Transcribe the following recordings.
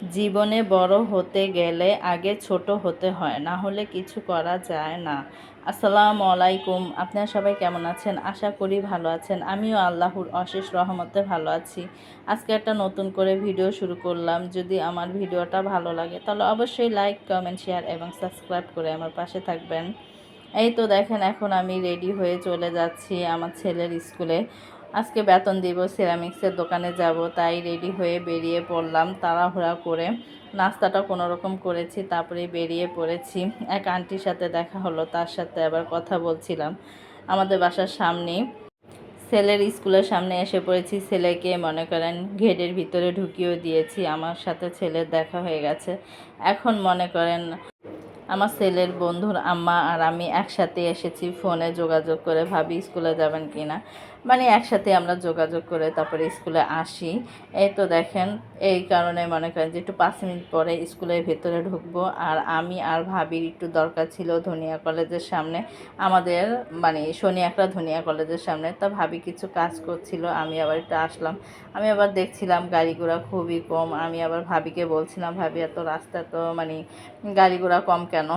জীবনে বড় হতে গেলে আগে ছোট হতে হয়, না হলে কিছু করা যায় না। আসসালামু আলাইকুম। আপনারা সবাই কেমন আছেন? আশা করি ভালো আছেন। আমিও আল্লাহর অশেষ রহমতে ভালো আছি। আজকে একটা নতুন করে ভিডিও শুরু করলাম। যদি আমার ভিডিওটা ভালো লাগে তাহলে অবশ্যই লাইক, কমেন্ট, শেয়ার এবং সাবস্ক্রাইব করে আমার পাশে থাকবেন। এই তো দেখেন, এখন আমি রেডি হয়ে চলে যাচ্ছি আমার ছেলের স্কুলে। আজকে বেতন দিব, সিরামিক্সের দোকানে যাব, তাই রেডি হয়ে বেরিয়ে পড়লাম তাড়াহুড়া করে। নাস্তাটা কোনো রকম করেছি, তারপরে বেরিয়ে পড়েছি। এক আন্টির সাথে দেখা হলো, তার সাথে আবার কথা বলছিলাম। আমাদের বাসার সামনেই ছেলের স্কুলের সামনে এসে পড়েছি। ছেলেকে মনে করেন গেটের ভিতরে ঢুকিয়েও দিয়েছি। আমার সাথে ছেলের দেখা হয়ে গেছে। এখন মনে করেন আমার ছেলের বন্ধুর আম্মা আর আমি একসাথে এসেছি, ফোনে যোগাযোগ করে ভাবি স্কুলে যাবেন কি না, মানে একসাথে আমরা যোগাযোগ করে তারপরে স্কুলে আসি। এই তো দেখেন, এই কারণে মনে করেন যে একটু 5 মিনিট পরে স্কুলের ভেতরে ঢুকবো। আর আমি আর ভাবির একটু দরকার ছিল ধনিয়া কলেজের সামনে, আমাদের মানে শনিয়াকড়া ধনিয়া কলেজের সামনে। তা ভাবি কিছু কাজ করছিল, আমি আবার একটু আসলাম। আমি আবার দেখছিলাম গাড়ি ঘোড়া খুবই কম। আমি আবার ভাবিকে বলছিলাম, ভাবি এত রাস্তা তো মানে গাড়ি ঘোড়া কম কেন?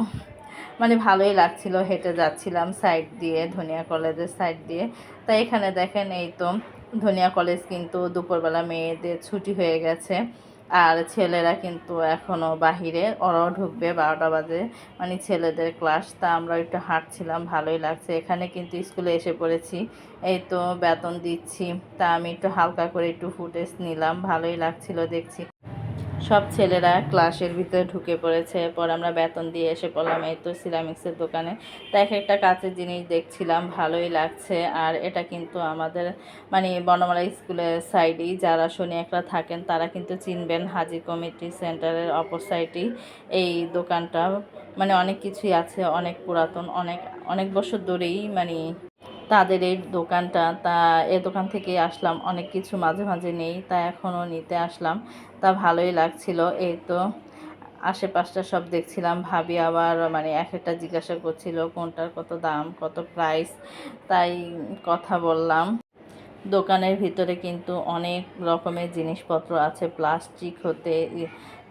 মানে ভালোই লাগছিল, হেঁটে যাচ্ছিলাম সাইড দিয়ে, ধনিয়া কলেজের সাইড দিয়ে। তাই এখানে দেখেন, এই তো ধনিয়া কলেজ কিন্তু দুপুরবেলা মেয়েদের ছুটি হয়ে গেছে। আর ছেলেরা কিন্তু এখনও বাহিরে, ওরাও ঢুকবে 12টা বাজে, মানে ছেলেদের ক্লাস। তা আমরা একটু হাঁটছিলাম, ভালোই লাগছে। এখানে কিন্তু স্কুলে এসে পড়েছি। এই তো বেতন দিচ্ছি, তা আমি একটু হালকা করে একটু ফুটেজ নিলাম, ভালোই লাগছিল দেখছি। সব ছেলেরা ক্লাসের ভিতরে ঢুকে পড়েছে। এরপর আমরা বেতন দিয়ে এসে পড়লাম এই তো সিরামিক্সের দোকানে। তা এক একটা কাঁচের জিনিস দেখছিলাম, ভালোই লাগছে। আর এটা কিন্তু আমাদের মানে বনমালা স্কুলের সাইডেই, যারা শনিয়াকড়া থাকেন তারা কিন্তু চিনবেন, হাজি কমিউনিটি সেন্টারের অপর সাইডেই এই দোকানটা। মানে অনেক কিছুই আছে, অনেক পুরাতন, অনেক অনেক বছর ধরেই মানে তাদের এই দোকানটা। তা এ দোকান থেকে আসলাম, অনেক কিছু মাঝে মাঝে নেই, তা এখনও নিতে আসলাম। তা ভালোই লাগছিল। এই তো আশেপাশটা সব দেখছিলাম। ভাবি আবার মানে এক একটা জিজ্ঞাসা করছিল কোনটার কত দাম, কত প্রাইস, তাই কথা বললাম। দোকানের ভিতরে কিন্তু অনেক রকমের জিনিসপত্র আছে, প্লাস্টিক হতে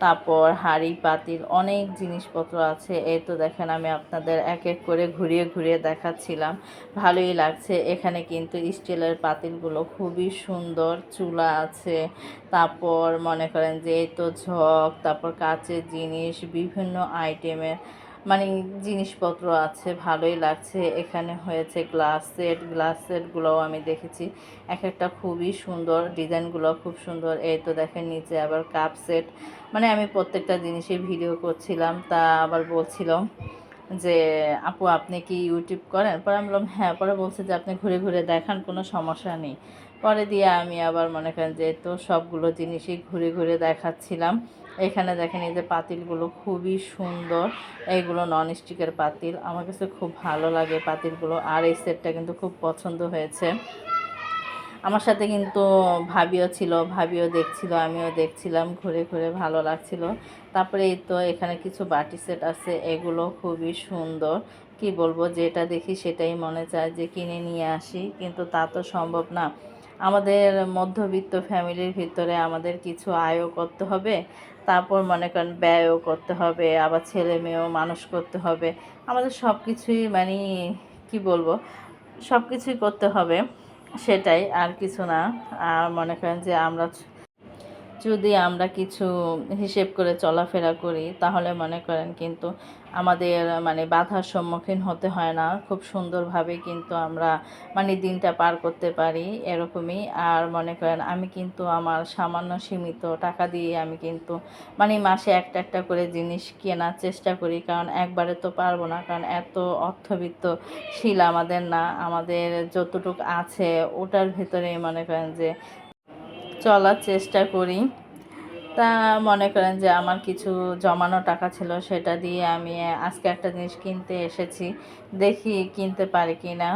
তারপর হাঁড়ি পাতিল, অনেক জিনিসপত্র আছে। এই তো দেখেন, আমি আপনাদের এক এক করে ঘুরিয়ে ঘুরিয়ে দেখাচ্ছিলাম, ভালোই লাগছে। এখানে কিন্তু স্টিলের পাতিলগুলো খুবই সুন্দর, চুলা আছে। তারপর মনে করেন যে এই তো ঝক, তারপর কাচের জিনিস, বিভিন্ন আইটেমের মানে জিনিসপত্র আছে, ভালোই লাগছে। এখানে হয়েছে গ্লাস সেটগুলোও আমি দেখেছি, এক একটা খুবই সুন্দর, ডিজাইনগুলো খুব সুন্দর। এই তো দেখেন নিচে আবার কাপ সেট, মানে আমি প্রত্যেকটা জিনিসের ভিডিও করছিলাম। তা আবার বলছিল যে আপু আপনি কি ইউটিউব করেন? পরে আমি বললাম হ্যাঁ। পরে বলছে যে আপনি ঘুরে ঘুরে দেখান, কোনো সমস্যা নেই। পরে দিয়ে আমি আবার মনে করেন যে তো সবগুলো জিনিসই ঘুরে ঘুরে দেখাচ্ছিলাম। এখানে দেখেন এই যে পাতিলগুলো খুবই সুন্দর, এইগুলো ননস্টিকের পাতিল, আমার কাছে খুব ভালো লাগে পাতিলগুলো। আর এই সেটটা কিন্তু খুব পছন্দ হয়েছে। আমার সাথে কিন্তু ভাবিও ছিল, ভাবিও দেখছিল, আমিও দেখছিলাম, ঘুরে ঘুরে ভালো লাগছিল। তারপরে এই তো এখানে কিছু বাটি সেট আছে, এগুলো খুবই সুন্দর। কি বলবো, যেটা দেখি সেটাই মনে চায় যে কিনে নিয়ে আসি, কিন্তু তা তো সম্ভব না। আমাদের মধ্যবিত্ত ফ্যামিলির ভিতরে আমাদের কিছু আয়ও করতে হবে, তারপর মনে করেন ব্যয়ও করতে হবে, আবার ছেলে মেয়েও মানুষ করতে হবে। আমাদের সব কিছুই মানে কি বলবো, সব কিছুই করতে হবে, সেটাই আর কিছু না। আর মনে করেন যে যদি আমরা কিছু হিসেব করে চলাফেরা করি তাহলে মনে করেন কিন্তু আমাদের মানে বাধার সম্মুখীন হতে হয় না, খুব সুন্দরভাবে কিন্তু আমরা মানে দিনটা পার করতে পারি, এরকমই। আর মনে করেন আমি কিন্তু আমার সামান্য সীমিত টাকা দিয়ে আমি কিন্তু মানে মাসে একটা একটা করে জিনিস কেনার চেষ্টা করি, কারণ একবারে তো পারবো না, কারণ এত অর্থবিত্তশীল আমাদের না। আমাদের যতটুকু আছে ওটার ভেতরে মনে করেন যে চলার চেষ্টা করি। তা মনে করেন যে আমার কিছু জমানো টাকা ছিল, সেটা দিয়ে আমি আজকে একটা জিনিস কিনতে এসেছি, দেখি কিনতে পারি কি না।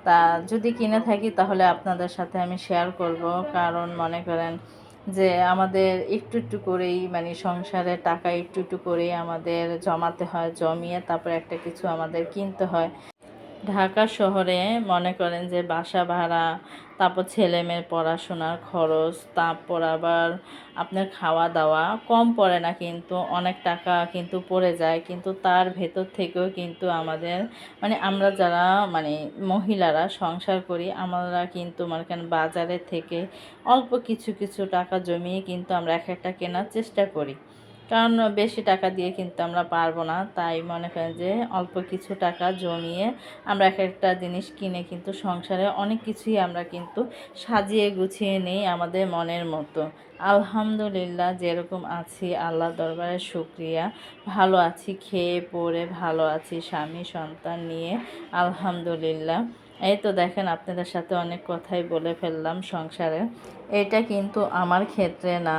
তা যদি কিনে থাকি তাহলে আপনাদের সাথে আমি শেয়ার করব, কারণ মনে করেন যে আমাদের একটু একটু করেই মানে সংসারে টাকা একটু একটু করেই আমাদের জমাতে হয়, জমিয়ে তারপর একটা কিছু আমাদের কিনতে হয়। ঢাকা শহরে মনে করেন যে বাসা ভাড়া, তারপর ছেলেমেয়ের পড়াশোনার খরচ, তারপর আবার আপনার খাওয়া দাওয়া কম পড়ে না, কিন্তু অনেক টাকা কিন্তু পড়ে যায়। কিন্তু তার ভেতর থেকেও কিন্তু আমাদের মানে আমরা যারা মানে মহিলারা সংসার করি, আমরা কিন্তু মনে করেন বাজারের থেকে অল্প কিছু কিছু টাকা জমিয়ে কিন্তু আমরা এক একটা কেনার চেষ্টা করি, কারণ বেশি টাকা দিয়ে কিন্তু আমরা পারবো না। তাই মনে করেন যে অল্প কিছু টাকা জমিয়ে আমরা এক একটা জিনিস কিনে কিন্তু সংসারে অনেক কিছুই আমরা কিন্তু সাজিয়ে গুছিয়ে নিই আমাদের মনের মতো। আলহামদুলিল্লাহ, যেরকম আছি আল্লাহ দরবারে শুকরিয়া, ভালো আছি, খেয়ে পরে ভালো আছি, স্বামী সন্তান নিয়ে আলহামদুলিল্লাহ। এই তো দেখেন আপনাদের সাথে অনেক কথাই বলে ফেললাম সংসারে। এটা কিন্তু আমার ক্ষেত্রে না,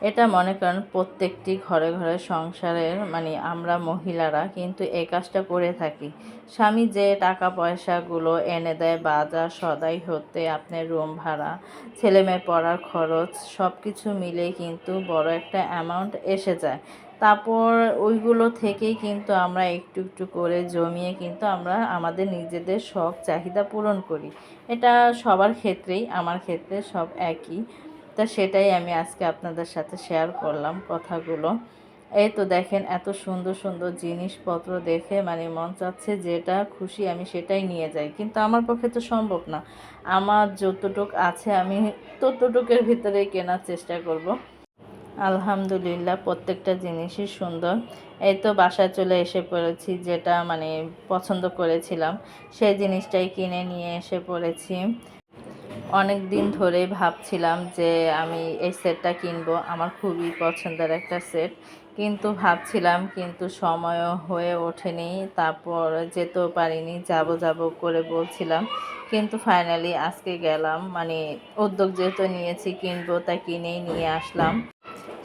এটা মনে করেন প্রত্যেকটি ঘরে ঘরে সংসারের মানে আমরা মহিলারা কিন্তু এই কাজটা করে থাকি। স্বামী যে টাকা পয়সাগুলো এনে দেয় বাজার সদাই হতে আপনার রুম ভাড়া, ছেলেমেয়ের পড়ার খরচ, সব কিছু মিলেই কিন্তু বড় একটা অ্যামাউন্ট এসে যায়। তারপর ওইগুলো থেকেই কিন্তু আমরা একটু একটু করে জমিয়ে কিন্তু আমরা আমাদের নিজেদের শখ চাহিদা পূরণ করি। এটা সবার ক্ষেত্রেই, আমার ক্ষেত্রে সব একই। তা সেটাই আমি আজকে আপনাদের সাথে শেয়ার করলাম কথাগুলো। এই তো দেখেন এত সুন্দর সুন্দর জিনিসপত্র দেখে মানে মন চাচ্ছে যেটা খুশি আমি সেটাই নিয়ে যাই, কিন্তু আমার পক্ষে তো সম্ভব না। আমার যতটুক আছে আমি ততটুকের ভিতরেই কেনার চেষ্টা করব। আলহামদুলিল্লাহ, প্রত্যেকটা জিনিসই সুন্দর। এই তো বাসায় চলে এসে পড়েছি, যেটা মানে পছন্দ করেছিলাম সেই জিনিসটাই কিনে নিয়ে এসে পড়েছি। অনেক দিন ধরেই ভাবছিলাম যে আমি এই সেটটা কিনবো, আমার খুবই পছন্দের একটা সেট, কিন্তু ভাবছিলাম কিন্তু সময়ও হয়ে ওঠেনি, তারপর যেতেও পারিনি, যাব যাব করে বলছিলাম, কিন্তু ফাইনালি আজকে গেলাম, মানে উদ্যোগ যেহেতু নিয়েছি কিনবো তাই কিনেই নিয়ে আসলাম।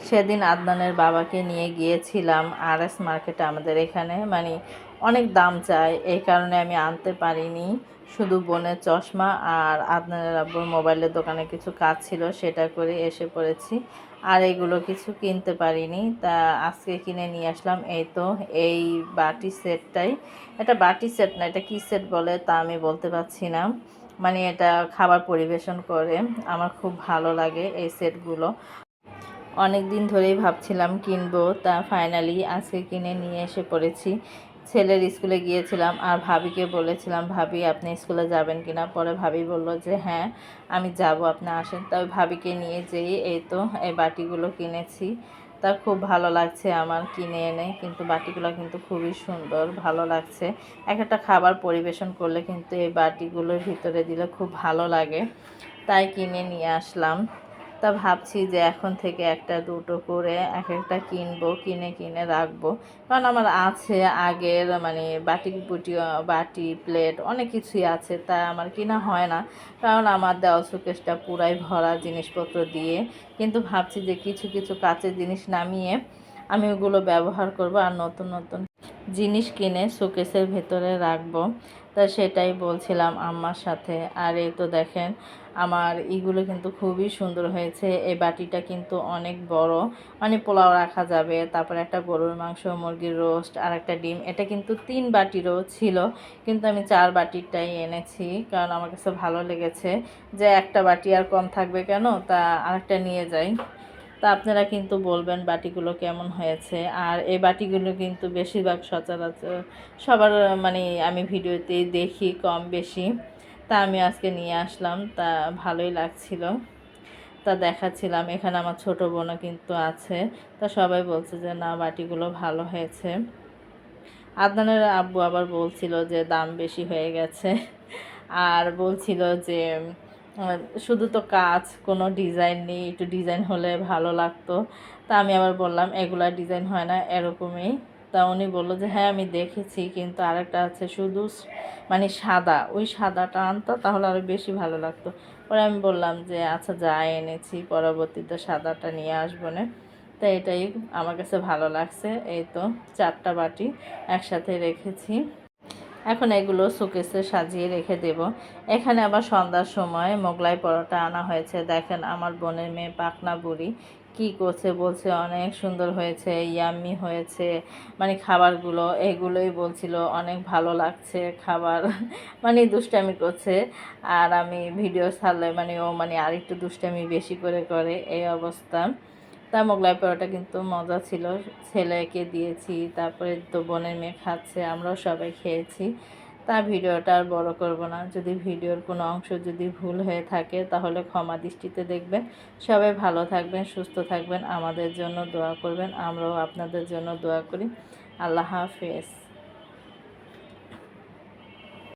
সেদিন আদনানের বাবাকে নিয়ে গিয়েছিলাম RS মার্কেটে, আমাদের এখানে মানে অনেক দাম চায়, এই কারণে আমি আনতে পারিনি। শুধু বোনের চশমা আর আদনানের আব্বুর মোবাইলের দোকানে কিছু কাজ ছিল সেটা করে এসে পড়েছি, আর এগুলো কিছু কিনতে পারিনি। তা আজকে কিনে নিয়ে আসলাম। এই তো এই বাটি সেটটাই, এটা বাটি সেট না, এটা কী সেট বলে তা আমি বলতে পারছি না, মানে এটা খাবার পরিবেশন করে, আমার খুব ভালো লাগে এই সেটগুলো। অনেক দিন ধরেই ভাবছিলাম কিনবো, তা ফাইনালি আজকে কিনে নিয়ে এসে পড়েছি। ছেলের স্কুলে গিয়েছিলাম আর ভাবিকে বলেছিলাম, ভাবি আপনি স্কুলে যাবেন কিনা, পরে ভাবি বলল যে হ্যাঁ আমি যাব, আপনি আসেন। তবে ভাবিকে নিয়ে যেই এই তো এই বাটিগুলো কিনেছি, তা খুব ভালো লাগছে আমার কিনে এনে, কিন্তু বাটিগুলো কিন্তু খুবই সুন্দর, ভালো লাগছে। এক একটা খাবার পরিবেশন করলে কিন্তু এই বাটিগুলোর ভিতরে দিলে খুব ভালো লাগে, তাই কিনে নিয়ে আসলাম। তা ভাবছি যে এখন থেকে একটা দুটো করে এক একটা কিনবো, কিনে কিনে রাখবো, কারণ আমার আছে আগের মানে বাটি বুটি, বাটি প্লেট অনেক কিছুই আছে, তা আমার কিনা হয় না, কারণ আমার দেওয়াল শোকেসটা পুরাই ভরা জিনিসপত্র দিয়ে। কিন্তু ভাবছি যে কিছু কিছু কাচের জিনিস নামিয়ে আমি ওগুলো ব্যবহার করব আর নতুন নতুন জিনিস কিনে শোকেসের ভেতরে রাখবো। তা সেটাই বলছিলাম আম্মার সাথে। আর এই তো দেখেন আমার ইগুলো কিন্তু খুবই সুন্দর হয়েছে। এই বাটিটা কিন্তু অনেক বড়, মানে পোলাও রাখা যাবে, তারপর একটা গরুর মাংস, মুরগির রোস্ট আর একটা ডিম। এটা কিন্তু 3 বাটিরও ছিল, কিন্তু আমি 4 বাটিরটাই এনেছি, কারণ আমার কাছে ভালো লেগেছে যে একটা বাটি আর কম থাকবে কেন, তা আরেকটা নিয়ে যাই। তা আপনারা কিন্তু বলবেন বাটিগুলো কেমন হয়েছে। আর এই বাটিগুলো কিন্তু বেশিরভাগ সচরাচর সবার মানে আমি ভিডিওতেই দেখি কম বেশি, তা আমি আজকে নিয়ে আসলাম, তা ভালোই লাগছিল, তা দেখাচ্ছিলাম। এখানে আমার ছোট বোনও কিন্তু আছে, তা সবাই বলছে যে না বাটিগুলো ভালো হয়েছে। আদনানের আব্বু আবার বলছিল যে দাম বেশি হয়ে গেছে, আর বলছিল যে আহ, শুধু তো কাজ, কোনো ডিজাইন নেই, একটু ডিজাইন হলে ভালো লাগতো। তা আমি আবার বললাম এগুলা ডিজাইন হয় না, এরকমই। তা উনি বললো যে হ্যাঁ আমি দেখেছি, কিন্তু আরেকটা আছে শুধু মানে সাদা, ওই সাদাটা আনতো তাহলে আরও বেশি ভালো লাগতো। পরে আমি বললাম যে আচ্ছা যা এনেছি পরবর্তীতে সাদাটা নিয়ে আসবো না। তো এটাই আমার কাছে ভালো লাগছে। এই তো 4টা বাটি একসাথে রেখেছি, এখন এগুলো শোকেসে সাজিয়ে রেখে দেব। এখানে আবার সন্ধ্যার সময় মোগলাই পরোটা আনা হয়েছে। দেখেন আমার বোনের মেয়ে পাকনা বুড়ি কি করছে, বলছে অনেক সুন্দর হয়েছে, ইয়াম্মি হয়েছে, মানে খাবারগুলো এগুলোই বলছিল, অনেক ভালো লাগছে খাবার। মানে দুষ্টামি করছে। আর আমি ভিডিও ছাড়লে মানে ও মানে আরেকটু দুষ্টামি বেশি করে করে, এই অবস্থা। তা মোগলাই পরোটা কিন্তু মজা ছিল, ছেলেকে দিয়েছি, তারপরে তো বোনের মেয়ে খাচ্ছে, আমরাও সবাই খেয়েছি। তা ভিডিওটা আর বড় করব না। যদি ভিডিওর কোনো অংশ যদি ভুল হয়ে থাকে তাহলে ক্ষমা দৃষ্টিতে দেখবেন। সবাই ভালো থাকবেন, সুস্থ থাকবেন, আমাদের জন্য দোয়া করবেন, আমরাও আপনাদের জন্য দোয়া করি। আল্লাহ হাফেজ।